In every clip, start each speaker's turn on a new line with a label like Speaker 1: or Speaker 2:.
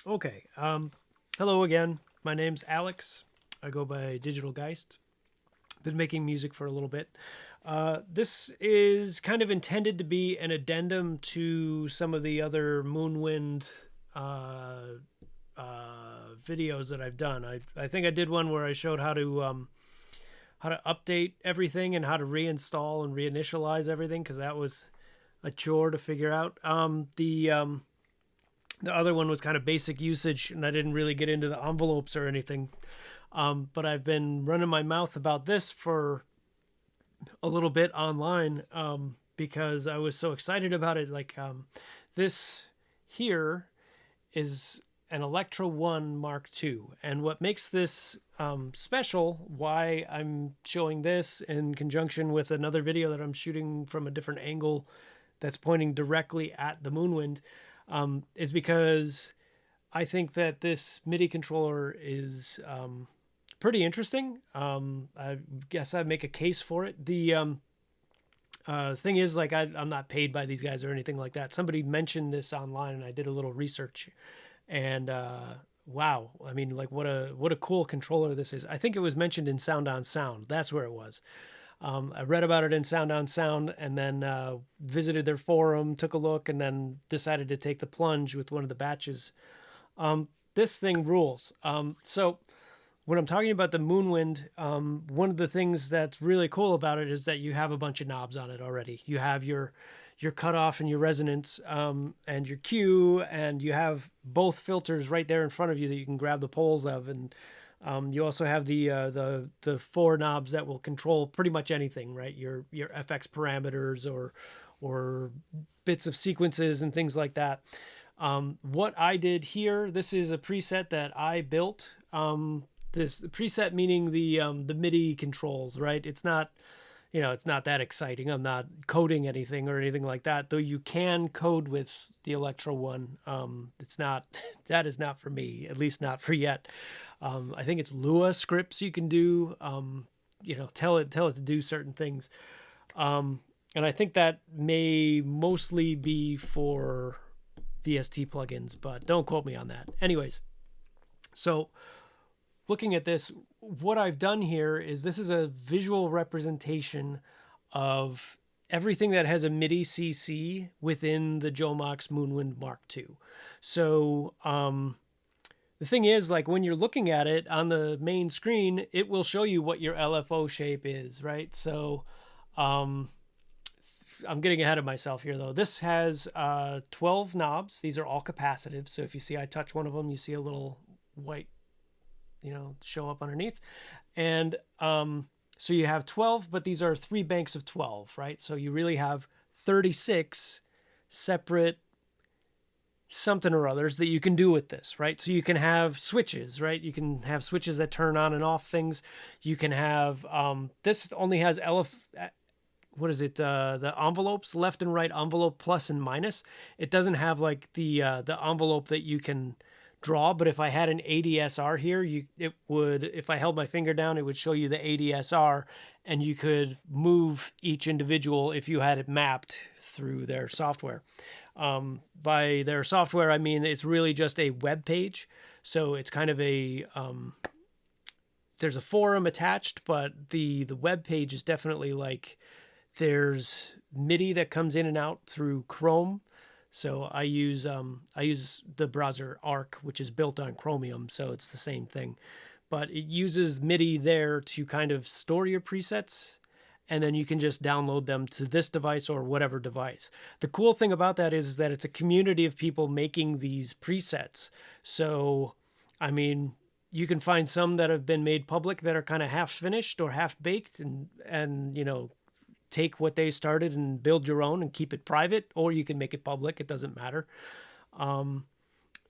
Speaker 1: Okay. Hello again. My name's Alex. I go by Digital Geist. Been making music for a little bit. This is kind of intended to be an addendum to some of the other Moonwind uh, videos that I've done. I think I did one where I showed how to update everything and how to reinstall and reinitialize everything because that was a chore to figure out. The other one was kind of basic usage, and I didn't really get into the envelopes or anything. But I've been running my mouth about this for a little bit online because I was so excited about it. This here is an Electra One MkII, and what makes this special, why I'm showing this in conjunction with another video that I'm shooting from a different angle that's pointing directly at the Moonwind, is because I think that this MIDI controller is pretty interesting. I guess I'd make a case for it. The thing is, like, I'm not paid by these guys or anything like that. Somebody mentioned this online, and I did a little research. And wow, I mean, like, what a cool controller this is. I think it was mentioned in Sound on Sound. That's where it was. I read about it in Sound on Sound, and then visited their forum, took a look, and then decided to take the plunge with one of the batches. This thing rules. So when I'm talking about the Moonwind, one of the things that's really cool about it is that you have a bunch of knobs on it already. You have your cutoff and your resonance, and your Q, and you have both filters right there in front of you that you can grab the poles of, and you also have the four knobs that will control pretty much anything, right? Your FX parameters or bits of sequences and things like that. What I did here, this is a preset that I built. This preset meaning the MIDI controls, right? It's not, it's not that exciting. I'm not coding anything or anything like that, though you can code with the Electra One. It's not, that is not for me, at least not for yet. I think it's Lua scripts you can do, tell it to do certain things. And I think that may mostly be for VST plugins, but don't quote me on that. Anyways, so looking at this, what I've done here is this is a visual representation of everything that has a MIDI CC within the Jomox Moonwind MkII. So the thing is, like, when you're looking at it on the main screen, it will show you what your LFO shape is, right? So I'm getting ahead of myself here, though. This has 12 knobs. These are all capacitive. So if you see I touch one of them, you see a little white show up underneath. And so you have 12, but these are 3 banks of 12, right? So you really have 36 separate something or others that you can do with this, right? So you can have switches, right? You can have switches that turn on and off things. You can have, this only has what is it? The envelopes, left and right envelope, plus and minus. It doesn't have like the envelope that you can draw, but if I had an ADSR here, it would, if I held my finger down, it would show you the ADSR, and you could move each individual if you had it mapped through their software. By their software, I mean it's really just a web page. So it's kind of there's a forum attached, but the web page is definitely like, there's MIDI that comes in and out through Chrome. So I use the browser Arc, which is built on Chromium, so it's the same thing. But it uses MIDI there to kind of store your presets, and then you can just download them to this device or whatever device. The cool thing about that is that it's a community of people making these presets. So, I mean, you can find some that have been made public that are kind of half finished or half baked, and take what they started and build your own and keep it private, or you can make it public. It doesn't matter.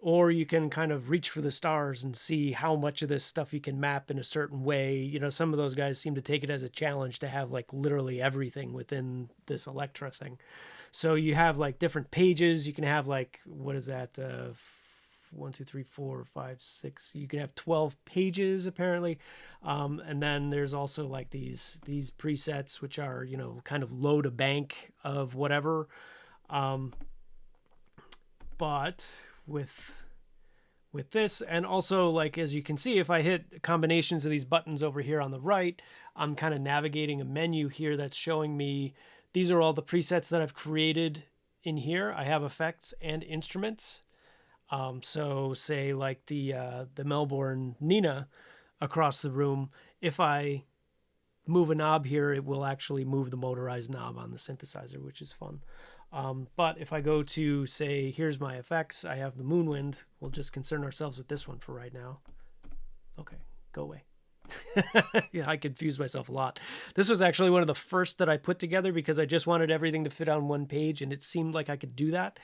Speaker 1: Or you can kind of reach for the stars and see how much of this stuff you can map in a certain way. Some of those guys seem to take it as a challenge to have like literally everything within this Electra thing. So you have like different pages. You can have like, what is that? 1, 2, 3, 4, 5, 6. You can have 12 pages apparently, and then there's also like these presets, which are kind of load a bank of whatever. But with with this. And also, like, as you can see, if I hit combinations of these buttons over here on the right, I'm kind of navigating a menu here that's showing me these are all the presets that I've created in here. I have effects and instruments. So say like the Melbourne Nina across the room, if I move a knob here, it will actually move the motorized knob on the synthesizer, which is fun. But if I go to, say, here's my effects, I have the Moonwind. We'll just concern ourselves with this one for right now. Okay, go away. Yeah, I confused myself a lot. This was actually one of the first that I put together because I just wanted everything to fit on one page, and it seemed like I could do that.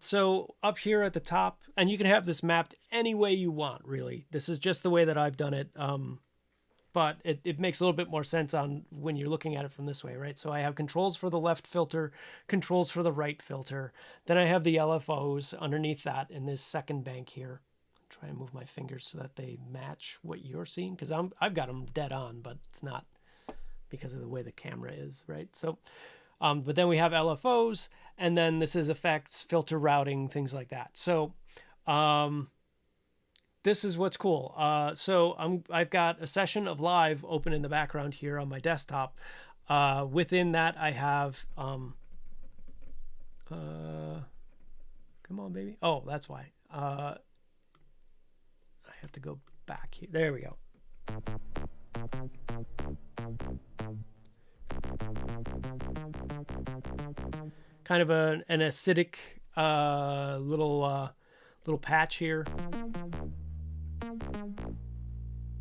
Speaker 1: So up here at the top, and you can have this mapped any way you want, really. This is just the way that I've done it. But it makes a little bit more sense on when you're looking at it from this way, right? So I have controls for the left filter, controls for the right filter. Then I have the LFOs underneath that in this second bank here. Try and move my fingers so that they match what you're seeing, because I've got them dead on, but it's not because of the way the camera is, right? So, but then we have LFOs, and then this is effects, filter routing, things like that. So, this is what's cool. So I've got a session of Live open in the background here on my desktop. Within that, I have, come on, baby. Oh, that's why. I have to go back here. There we go. Kind of an acidic little patch here.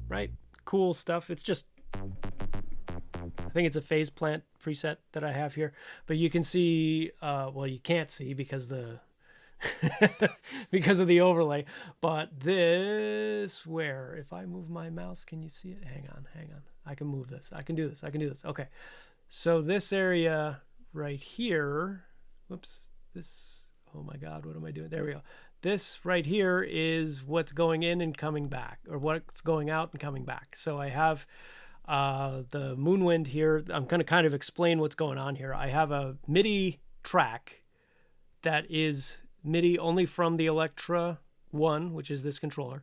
Speaker 1: Right? Cool stuff. It's just, I think it's a phase plant preset that I have here, but you can see, well, you can't see because because of the overlay, but this, where, if I move my mouse, can you see it? Hang on. I can move this. I can do this. Okay. So this area right here, whoops, oh my God, what am I doing? There we go. This right here is what's going in and coming back, or what's going out and coming back. So I have the Moonwind here. I'm going to kind of explain what's going on here. I have a MIDI track that is MIDI only from the Electra One, which is this controller,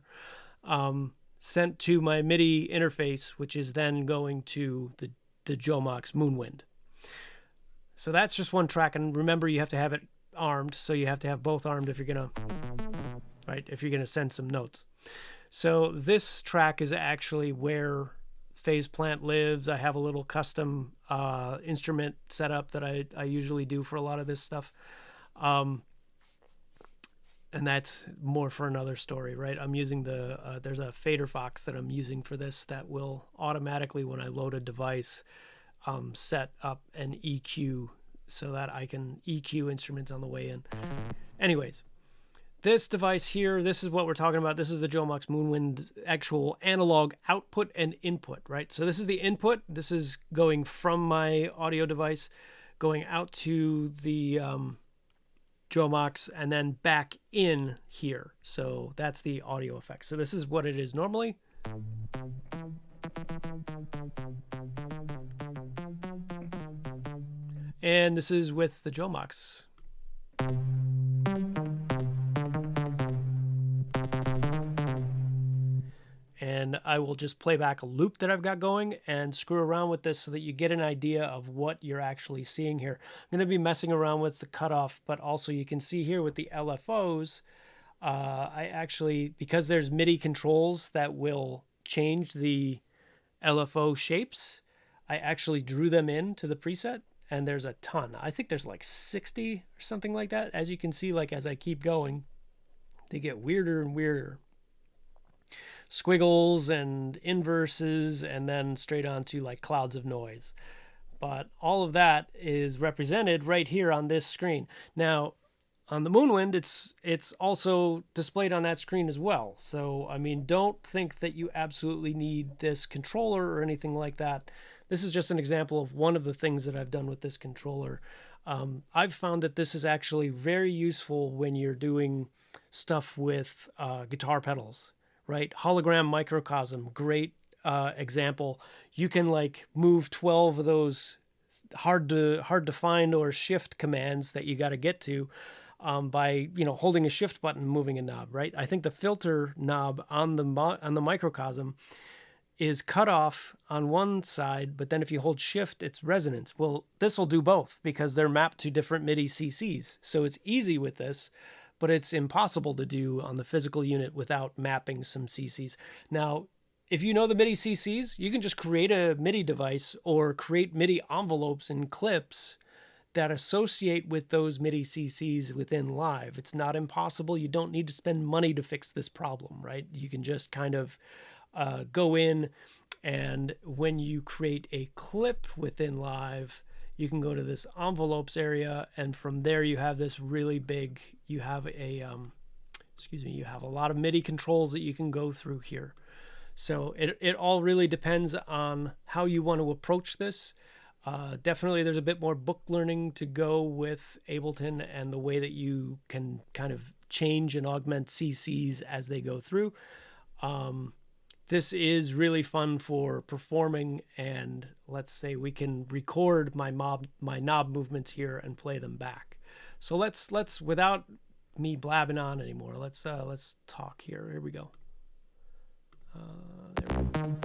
Speaker 1: sent to my MIDI interface, which is then going to the Jomox Moonwind. So that's just one track, and remember, you have to have it armed, so you have to have both armed if you're gonna send some notes. So this track is actually where Phase Plant lives. I have a little custom instrument setup that I usually do for a lot of this stuff, and that's more for another story, right? I'm using there's a fader fox that I'm using for this that will automatically, when I load a device, set up an EQ so that I can EQ instruments on the way in. Anyways, this device here, this is what we're talking about. This is the Jomox Moonwind actual analog output and input, right? So this is the input. This is going from my audio device, going out to the Jomox, and then back in here. So that's the audio effect. So this is what it is normally. And this is with the Jomox. And I will just play back a loop that I've got going and screw around with this so that you get an idea of what you're actually seeing here. I'm going to be messing around with the cutoff, but also you can see here with the LFOs, I actually, because there's MIDI controls that will change the LFO shapes, I actually drew them into the preset. And there's a ton. I think there's like 60 or something like that. As you can see, like as I keep going, they get weirder and weirder. Squiggles and inverses, and then straight on to like clouds of noise. But all of that is represented right here on this screen. Now, on the Moonwind, it's also displayed on that screen as well. So, I mean, don't think that you absolutely need this controller or anything like that. This is just an example of one of the things that I've done with this controller. I've found that this is actually very useful when you're doing stuff with guitar pedals, right? Hologram microcosm, great example. You can like move 12 of those hard to find or shift commands that you got to get to by holding a shift button and moving a knob, right? I think the filter knob on the microcosm is cut off on one side, but then if you hold shift, it's resonance. Well, this will do both because they're mapped to different MIDI CCs. So it's easy with this, but it's impossible to do on the physical unit without mapping some CCs. Now, if you know the MIDI CCs, you can just create a MIDI device or create MIDI envelopes and clips that associate with those MIDI CCs within Live. It's not impossible. You don't need to spend money to fix this problem, right? You can just kind of go in, and when you create a clip within Live, you can go to this envelopes area, and from there you have this really big, you have a lot of MIDI controls that you can go through here. So it all really depends on how you want to approach this. Definitely there's a bit more book learning to go with Ableton and the way that you can kind of change and augment CCs as they go through. This is really fun for performing, and let's say we can record my knob movements here and play them back. So let's without me blabbing on anymore, let's talk here. Here we go. There we go.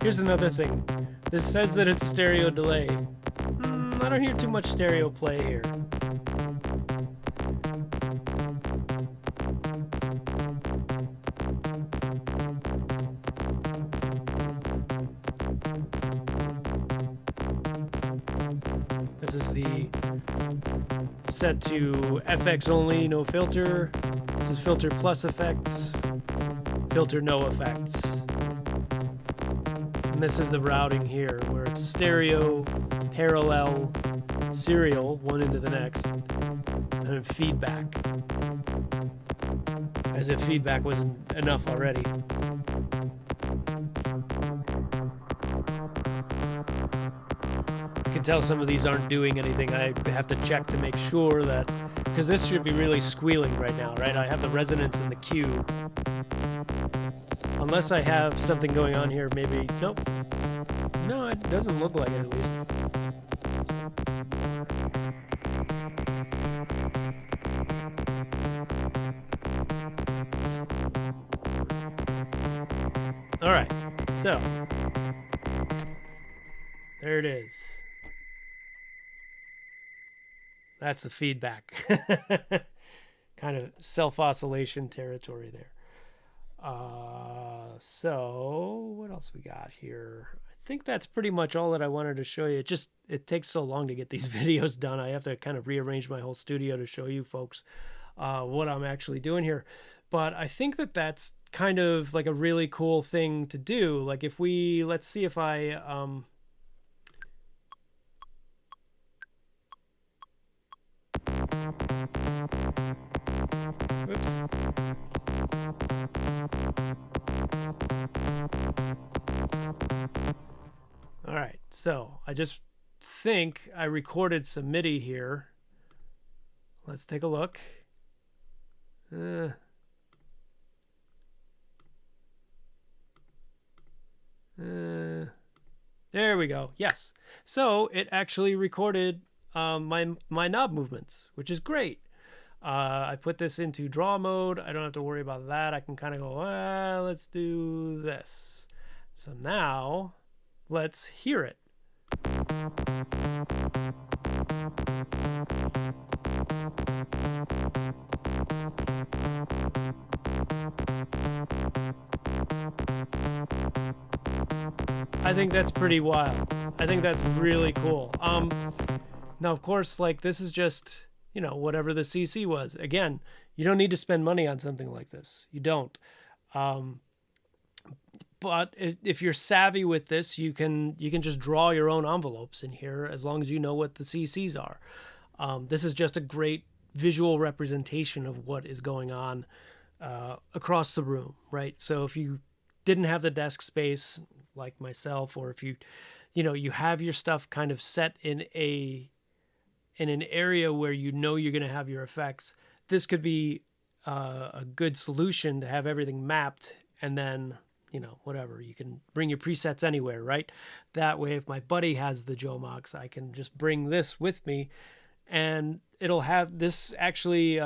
Speaker 1: Here's another thing. This says that it's stereo delay. I don't hear too much stereo play here. This is the set to FX only, no filter. This is filter plus effects, filter no effects. And this is the routing here, where it's stereo, parallel, serial, one into the next, and then feedback. As if feedback wasn't enough already. You can tell some of these aren't doing anything. I have to check to make sure that, because this should be really squealing right now, right? I have the resonance in the Q. Unless I have something going on here, maybe, nope. No, it doesn't look like it at least. All right, so there it is. That's the feedback. Kind of self-oscillation territory there. So what else we got here? I think that's pretty much all that I wanted to show you. It takes so long to get these videos done. I have to kind of rearrange my whole studio to show you folks what I'm actually doing here. But I think that that's kind of like a really cool thing to do. Like if we, let's see if I, oops. All right, so I just think I recorded some MIDI here. Let's take a look. There we go. Yes. So it actually recorded my knob movements, which is great. I put this into draw mode. I don't have to worry about that. I can kind of go, let's do this. So now let's hear it. I think that's pretty wild. I think that's really cool. Now, of course, like this is just, you know, whatever the CC was. Again, you don't need to spend money on something like this. You don't. But if you're savvy with this, you can just draw your own envelopes in here as long as you know what the CCs are. This is just a great visual representation of what is going on across the room, right? So if you didn't have the desk space like myself, or if you have your stuff kind of set in an area where you know you're going to have your effects, this could be a good solution to have everything mapped, and then whatever, you can bring your presets anywhere, right? That way, if my buddy has the Jomox, I can just bring this with me, and it'll have this actually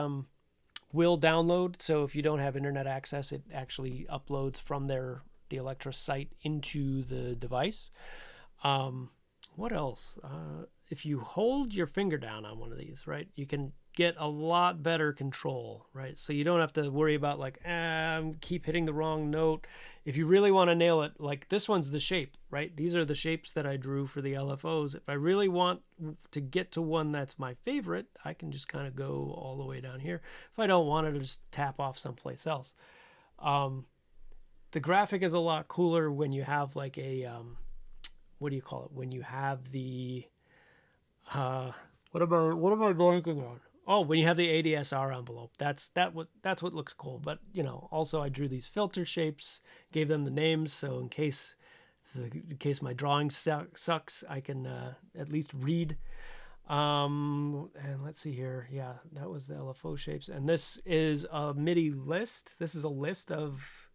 Speaker 1: will download. So if you don't have internet access, it actually uploads from the Electra site into the device. What else? If you hold your finger down on one of these, right, you can get a lot better control, right? So you don't have to worry about like, keep hitting the wrong note. If you really want to nail it, like this one's the shape, right? These are the shapes that I drew for the LFOs. If I really want to get to one that's my favorite, I can just kind of go all the way down here. If I don't want it, I'll just tap off someplace else. The graphic is a lot cooler when you have like a, what do you call it? When you have the, what am I blanking on? Oh, when you have the ADSR envelope, that's what looks cool. But also I drew these filter shapes, gave them the names, so in case my drawing sucks, I can at least read. And let's see here. Yeah, that was the LFO shapes, and this is a MIDI list. This is a list of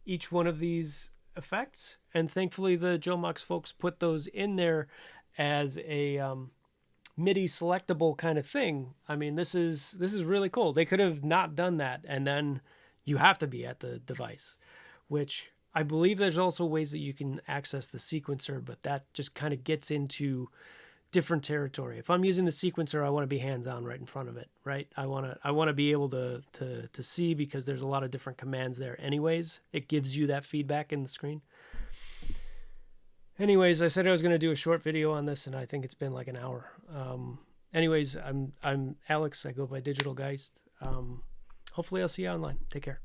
Speaker 1: each one of these effects, and thankfully the Jomox folks put those in there as a MIDI selectable kind of thing. I mean, this is really cool. They could have not done that, and then you have to be at the device, which I believe there's also ways that you can access the sequencer, but that just kind of gets into different territory. If I'm using the sequencer, I want to be hands-on right in front of it, right? I want to be able to see, because there's a lot of different commands there anyways. It gives you that feedback in the screen. Anyways, I said I was going to do a short video on this, and I think it's been like an hour. Anyways, I'm Alex. I go by Digital Geist. Hopefully I'll see you online. Take care.